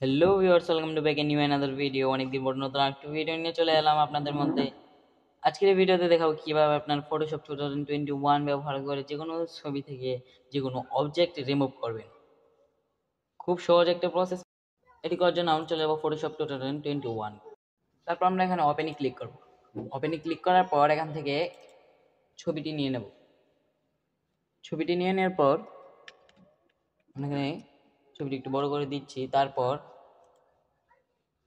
Hello viewers, welcome to back a new another video. অনেকদিন পর নতুন একটা ভিডিও নিয়ে চলে এলাম আপনাদের মধ্যে। আজকের এই ভিডিওতে দেখাবো কিভাবে আপনার ফটোশপ 2021 ব্যবহার করে যে কোনো ছবি থেকে যে কোনো অবজেক্ট রিমুভ করবেন। খুব সহজ একটা প্রসেস। এটি করার জন্য আমরা চলে যাবো ফটোশপ 2021। তারপর আমরা এখানে ওপেনে ক্লিক করব। ওপেনে ক্লিক করার পর এখান থেকে ছবিটি নিয়ে নেব। ছবিটি নিয়ে নেওয়ার পর এখানে ছবিটি একটু বড় করে দিচ্ছি। তারপর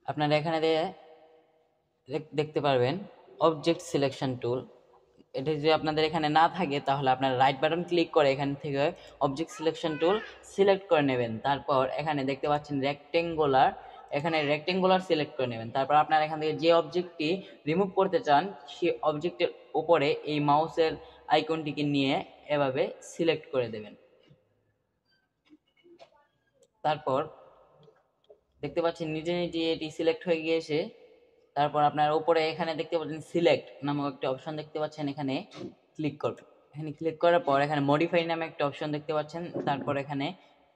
আপনারা এখানে দেখতে পারবেন অবজেক্ট সিলেকশন টুল। এটা যদি আপনাদের এখানে না থাকে তাহলে আপনারা রাইট বাটন ক্লিক করে এখান থেকে অবজেক্ট সিলেকশন টুল সিলেক্ট করে নেবেন। তারপর এখানে দেখতে পাচ্ছেন রেক্টেঙ্গুলার, এখানে রেক্টেঙ্গুলার সিলেক্ট করে নেবেন। তারপর আপনারা এখান থেকে যে অবজেক্টটি রিমুভ করতে চান সেই অবজেক্টের উপরে এই মাউসের আইকনটিকে নিয়ে এভাবে সিলেক্ট করে দেবেন। তারপর দেখতে পাচ্ছেন নিজে নিজে এটি সিলেক্ট হয়ে গিয়েছে। তারপর আপনার উপরে এখানে দেখতে পাচ্ছেন সিলেক্ট নামক একটা অপশন দেখতে পাচ্ছেন, এখানে ক্লিক করবেন। এখানে ক্লিক করার পর এখানে মডিফাই নামে একটা অপশন দেখতে পাচ্ছেন। তারপর এখানে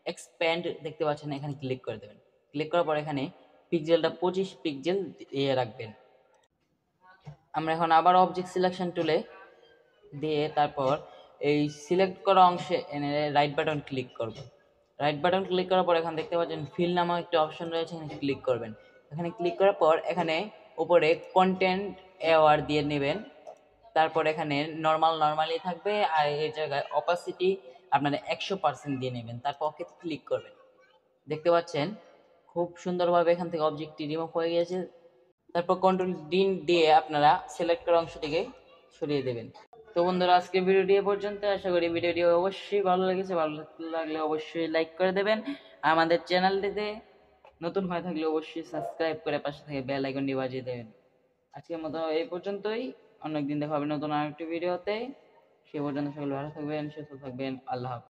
এক্সপ্যান্ড দেখতে পাচ্ছেন, এখানে ক্লিক করে দেবেন। ক্লিক করার পর এখানে পিক্সেলটা 25 পিক্সেল দিয়ে রাখবেন। আমরা এখন আবার অবজেক্ট সিলেকশন টুলে দিয়ে তারপর এই সিলেক্ট করা অংশে এনে রাইট বাটন ক্লিক করব। রাইট বাটন ক্লিক করার পর এখানে দেখতে পাচ্ছেন ফিল নামক একটা অপশন রয়েছে, এখানে ক্লিক করবেন। এখানে ক্লিক করার পর এখানে উপরে কন্টেন্ট অ্যাওয়ার দিয়ে নেবেন। তারপর এখানে নর্মালি থাকবে, আর এই জায়গায় অপাসিটি আপনারা 100% দিয়ে নেবেন। তারপর ওকে ক্লিক করবেন। দেখতে পাচ্ছেন খুব সুন্দরভাবে এখান থেকে অবজেক্টটি রিমুভ হয়ে গিয়েছে। তারপর কন্ট্রোল ডি দিয়ে আপনারা সিলেক্ট করা অংশটিকে সরিয়ে দেবেন। তো বন্ধুরা, আজকের ভিডিওটি এ পর্যন্ত। আশা করি ভিডিওটি অবশ্যই ভালো লেগেছে। ভালো লাগলে অবশ্যই লাইক করে দেবেন। আমাদের চ্যানেলটিতে নতুন হয়ে থাকলে অবশ্যই সাবস্ক্রাইব করে পাশে থেকে বেল আইকনটি বাজিয়ে দেবেন। আজকের মতো এই পর্যন্তই। অন্য একদিন দেখা হবে নতুন আরেকটি ভিডিওতে। সে পর্যন্ত সকলে ভালো থাকবেন, সুস্থ থাকবেন। আল্লাহ হাফেজ।